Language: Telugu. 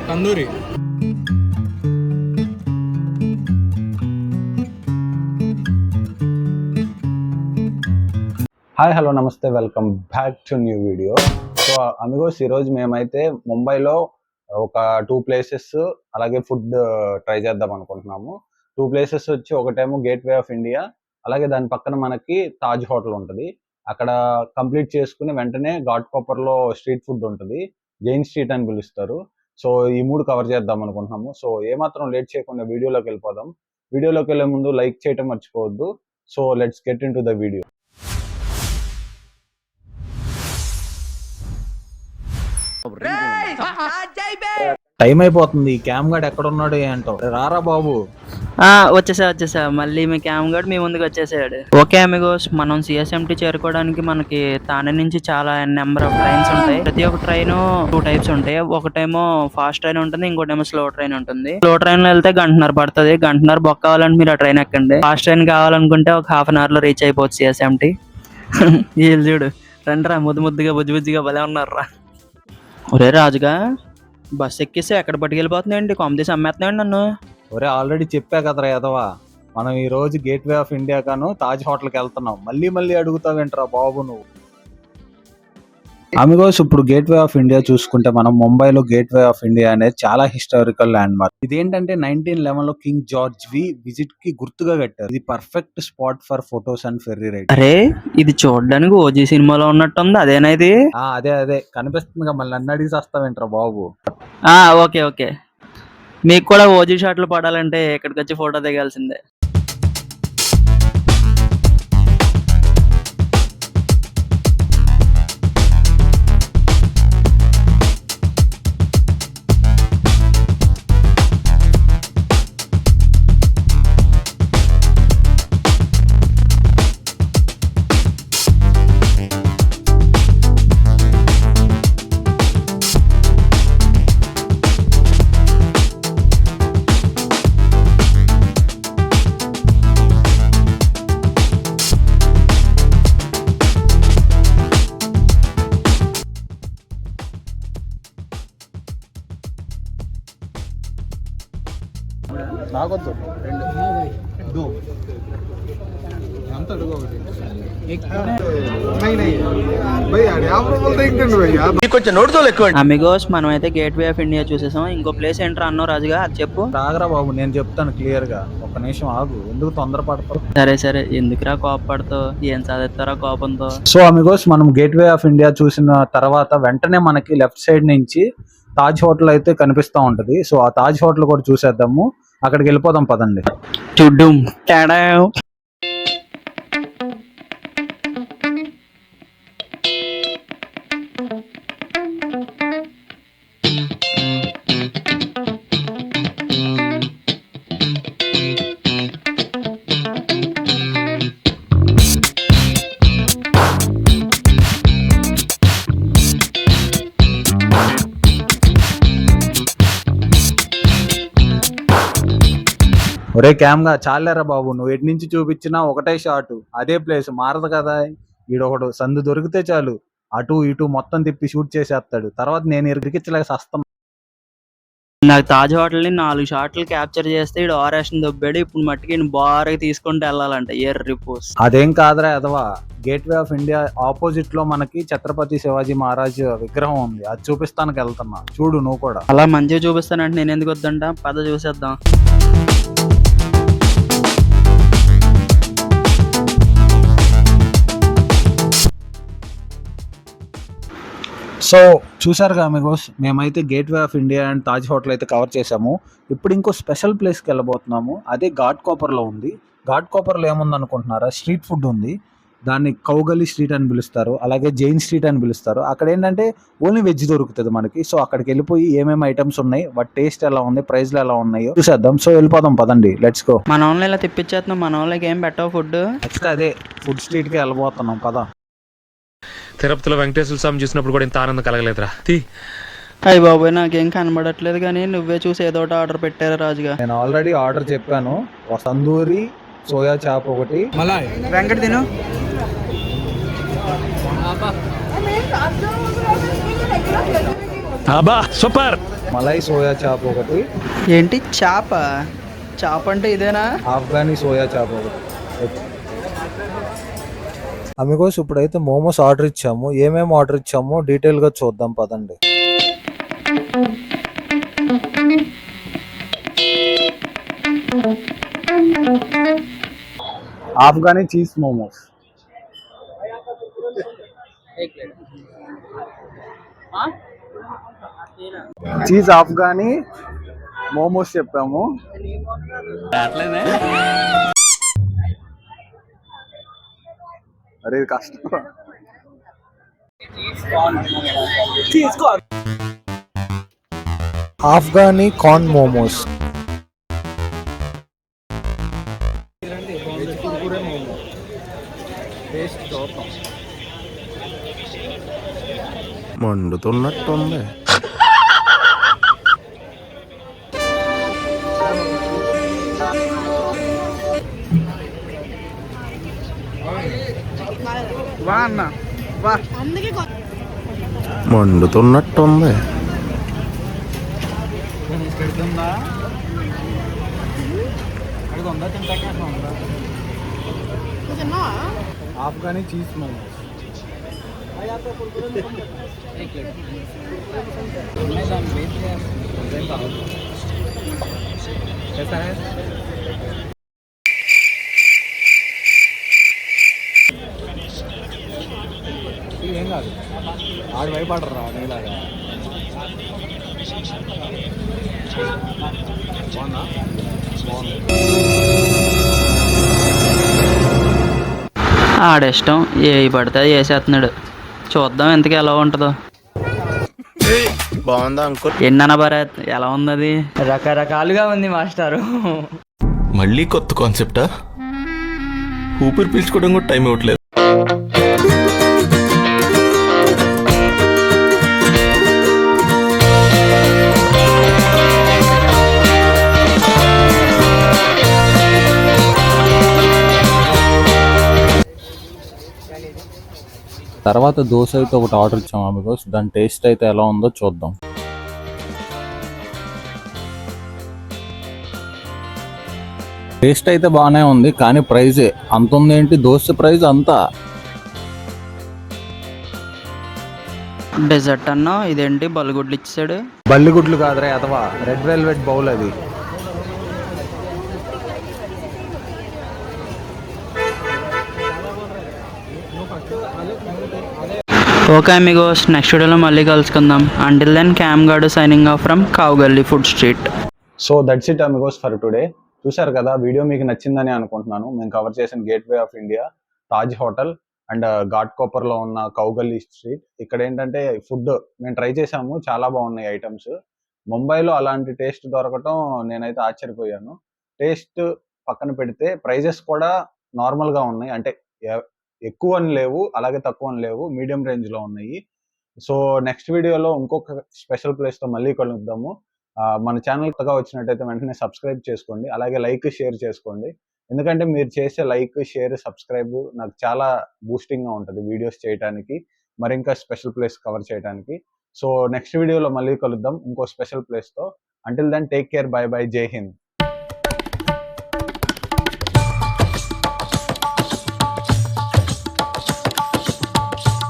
తందూరి. హాయ్ హలో నమస్తే, welcome back to new video. So Amigos ఈరోజు మేమైతే ముంబైలో ఒక 2 ప్లేసెస్ అలాగే ఫుడ్ ట్రై చేద్దాం అనుకుంటున్నాము. 2 ప్లేసెస్ వచ్చి ఒకటేమో గేట్వే ఆఫ్ ఇండియా, అలాగే దాని పక్కన మనకి తాజ్ హోటల్ ఉంటుంది. అక్కడ కంప్లీట్ చేసుకుని వెంటనే ఘాట్ కోపర్లో స్ట్రీట్ ఫుడ్ ఉంటుంది, జైన్ స్ట్రీట్ అని పిలుస్తారు. సో ఈ 3 కవర్ చేద్దాం అనుకుంటున్నాము. సో ఏమాత్రం లేట్ చేయకుండా వీడియోలోకి వెళ్ళిపోదాం. వీడియోలోకి వెళ్ళే ముందు లైక్ చేయటం మర్చిపోవద్దు. So let's get in to the video. Time అయిపోతుంది, క్యామ్ గార్డ్ ఎక్కడ ఉన్నాడు ఏంటో. రారా బాబు. వచ్చేసా మళ్ళీ మీ క్యామ్ గార్డ్ మీ ముందుకు వచ్చేసాడు. ఓకే అమిగోస్, మనం సిఎస్ఎంటీ చేరుకోవడానికి మనకి తానే నుంచి చాలా నెంబర్ ఆఫ్ ట్రైన్స్ ఉంటాయి. ప్రతి ఒక్క ట్రైన్ 2 టైప్స్ ఉంటాయి. ఒకటేమో ఫాస్ట్ ట్రైన్ ఉంటుంది, ఇంకోటేమో స్లో ట్రైన్ ఉంటుంది. స్లో ట్రైన్ లో వెళ్తే 1 గంట పడుతుంది. 1 గంట బొక్క కావాలంటే మీరు ఆ ట్రైన్ ఎక్కండి. ఫాస్ట్ ట్రైన్ కావాలనుకుంటే ఒక ½ అన్ అవర్ లో రీచ్ అయిపోవచ్చు సిఎస్ఎంటీ. వీళ్ళు చూడు, రండిరా, ముద్దుగా బుజ్జిగా భలే ఉన్నారా. ఒరే రాజుగా, బస్ ఎక్కిస్తే ఎక్కడ పట్టుకెళ్ళిపోతున్నాయండి? కాంపిటీషన్ అమ్మేస్తున్నాయండి నన్ను. ఒరే ఆల్రెడీ చెప్పా కదరా యదవా, మనం ఈ రోజు గేట్వే ఆఫ్ ఇండియా కాను తాజ్ హోటల్కి వెళ్తున్నాం. మళ్ళీ అడుగుతావేంట్రా బాబు నువ్వు. అమిగోస్, ఇప్పుడు గేట్వే ఆఫ్ ఇండియా చూసుకుంటే మనం ముంబైలో గేట్వే ఆఫ్ ఇండియా అనేది చాలా హిస్టారికల్ ల్యాండ్ మార్క్. ఇదేంటంటే 1911 లో కింగ్ జార్జ్ విజిట్ కి గుర్తుగా కట్టారు. ఇది perfect spot for photos and ferry ride. అరే, ఇది చూడడానికి ఓజీ సినిమాలో ఉన్నట్టుంది. అదేనా ఇది? అదే కనిపిస్తుంది. మళ్ళీ నన్ను అడిగి వస్తావేంట్రా బాబు. ఓకే, మీకు కూడా ఓజీ షాట్లు పడాలంటే ఇక్కడికి వచ్చి ఫోటో దిగాల్సిందే. నాకొద్దు, అమిగోస్, మనం అయితే గేట్వే ఆఫ్ ఇండియా చూసేసాం. ఇంకో ప్లేస్ ఏంట్రా అన్నావు రాజుగా, అది చెప్పు. ఆగరా బాబు, నేను చెప్తాను క్లియర్ గా. ఒక నిమిషం ఆగు, ఎందుకు తొందరపడతావు? సరే, ఎందుకురా కోపపడతావు? ఏం సాధిస్తారా కోపంతో? సో అమిగోస్, మనం గేట్వే ఆఫ్ ఇండియా చూసిన తర్వాత వెంటనే మనకి లెఫ్ట్ సైడ్ నుంచి తాజ్ హోటల్ అయితే కనిపిస్తా ఉంటది. సో ఆ తాజ్ హోటల్ కూడా చూసేద్దాము. అక్కడికి వెళ్ళిపోదాం పదండి. చూడ్డం తేడా. ఒరే క్యామ్ గా, చాలేరా బాబు, నువ్వు ఎటు నుంచి చూపించినా ఒకటే షాట్, అదే ప్లేస్ మారదు కదా. ఈడొకడు సందు దొరికితే చాలు అటు ఇటు మొత్తం తిప్పి షూట్ చేసేస్తాడు. తర్వాత నేను ఇరికిచ్చలేక సస్తాం. నాకు తాజ్ హోటల్ ని 4 షాట్లు క్యాప్చర్ చేస్తే ఇడు ఆరేషన్ దొబ్బాడు. ఇప్పుడు మట్టికి బాగా తీసుకుంటూ వెళ్ళాలంట. రిపోర్స్ అదేం కాదురా అదవా, గేట్వే ఆఫ్ ఇండియా ఆపోజిట్ లో మనకి ఛత్రపతి శివాజీ మహారాజ్ విగ్రహం ఉంది. అది చూపిస్తానికి వెళ్తున్నా, చూడు నువ్వు కూడా. అలా మంచిగా చూపిస్తానంటే నేను ఎందుకు వద్దంట, పద చూసేద్దాం. సో చూసారుగా అమిగోస్, మేమైతే gateway of India and Taj hotel అయితే కవర్ చేసాము. ఇప్పుడు ఇంకో స్పెషల్ ప్లేస్కి వెళ్ళబోతున్నాము. అదే ఘాట్ కోపర్లో ఉంది. ఘాట్ కోపర్లో ఏముంది అనుకుంటున్నారా? స్ట్రీట్ ఫుడ్ ఉంది. దాన్ని కౌగలి స్ట్రీట్ అని పిలుస్తారు, అలాగే జైన్ స్ట్రీట్ అని పిలుస్తారు. అక్కడ ఏంటంటే ఓన్లీ వెజ్ దొరుకుతుంది మనకి. సో అక్కడికి వెళ్ళిపోయి ఏమేమి ఐటమ్స్ ఉన్నాయి, వాటి టేస్ట్ ఎలా ఉంది, ప్రైస్లు ఎలా ఉన్నాయో చూసేద్దాం. సో వెళ్ళిపోదాం పదండి, లెట్స్ గో. మన వాళ్ళని ఇలా తిప్పించేస్తున్నాం, మన వాళ్ళకి ఏం పెట్టావు ఫుడ్. నెక్స్ట్ అదే ఫుడ్ స్ట్రీట్కి వెళ్ళబోతున్నాం, పద. తిరుపతిలో వెంకటేశ్వర స్వామి చూసినప్పుడు కూడా ఇంత ఆనందం కలగలేదురా. అయ్యి బాబోయ్, నాకేం కనబడట్లేదు, కానీ నువ్వే చూసి ఏదో ఒకటి ఆర్డర్ పెట్టారా రాజుగా? నేను ఆల్రెడీ ఆర్డర్ చెప్పాను, తందూరి సోయా చాప్ ఒకటి, వెంకట తిను. అబ్బా సూపర్. మలై సోయా చాప్ ఒకటి, ఏంటి చాప? చాప అంటే ఇదేనా? ఆఫ్ఘనీ సోయా చాప్ ఒకటి. అమిగోస్ ఇప్పుడైతే మోమోస్ ఆర్డర్ ఇచ్చాము. ఏమేమి ఆర్డర్ ఇచ్చామో డీటెయిల్ గా చూద్దాం పదండి. ఆఫ్ఘనీ చీజ్ మోమోస్, చీజ్ ఆఫ్ఘనీ మోమోస్ చెప్పాము. అరే ఇది కష్టం. ఆఫ్ఘనీ కార్న్ మోమోస్, మండుతున్నట్టుంది. మండుతున్నట్టుంది. ఆఫ్ఘనీ చీజ్ మోమోస్. ఏం కాదు, ఆడు భయపడరా నీలాగా. ఆడిష్టం, ఏ పడితే అది వేసేస్తున్నాడు. చూద్దాం ఎంతకి ఎలా ఉంటుందో. బాగుందా అంకుల్? ఎన్నన భరత్, ఎలా ఉంది అది? రకరకాలుగా ఉంది మాస్టారు. మళ్ళీ కొత్త కాన్సెప్టా? ఊపిరి పీల్చుకోవడం కూడా టైం ఇవ్వట్లేదు. తర్వాత దోశ అయితే ఒకటి ఆర్డర్ ఇచ్చాము అమిగోస్. దాని టేస్ట్ అయితే ఎలా ఉందో చూద్దాం. టేస్ట్ అయితే బాగానే ఉంది, కానీ ప్రైజే అంత ఉంది. ఏంటి దోశ ప్రైస్ అంతా? డెజర్ట్ అన్నా, ఇదేంటి బల్గుడ్లు ఇచ్చాడు? బల్లిగుడ్లు కాదురా అథవా, రెడ్ వెల్వెట్ బౌల్ అది. ఓకే అమిగోస్, నెక్స్ట్ వీడియోలో మళ్ళీ కలుసుకుందాం. Until then cam guard signing off from Khau Galli food street. So that's it amigos for today. చూశారు కదా, వీడియో మీకు నచ్చిందని అనుకుంటున్నాను. మేము కవర్ చేసిన gateway of India, Taj hotel and ఘాట్ కోపర్లో ఉన్న కౌగల్లీ స్ట్రీట్. ఇక్కడ ఏంటంటే ఫుడ్ మేము ట్రై చేసాము, చాలా బాగున్నాయి ఐటమ్స్. ముంబైలో అలాంటి టేస్ట్ దొరకటం నేనైతే ఆశ్చర్యపోయాను. టేస్ట్ పక్కన పెడితే ప్రైజెస్ కూడా నార్మల్గా ఉన్నాయి, అంటే ఎక్కువ అని లేవు, అలాగే తక్కువ అని లేవు, మీడియం రేంజ్లో ఉన్నాయి. సో నెక్స్ట్ వీడియోలో ఇంకొక స్పెషల్ ప్లేస్తో మళ్ళీ కలుద్దాము. మన ఛానల్ కొత్తగా వచ్చినట్టయితే వెంటనే సబ్స్క్రైబ్ చేసుకోండి, అలాగే లైక్ షేర్ చేసుకోండి. ఎందుకంటే మీరు చేసే లైక్ షేర్ సబ్స్క్రైబ్ నాకు చాలా బూస్టింగ్గా ఉంటుంది వీడియోస్ చేయడానికి, మరి ఇంకా స్పెషల్ ప్లేస్ కవర్ చేయడానికి. సో నెక్స్ట్ వీడియోలో మళ్ళీ కలుద్దాం ఇంకో స్పెషల్ ప్లేస్తో. Until then take care, bye bye, Jai Hind.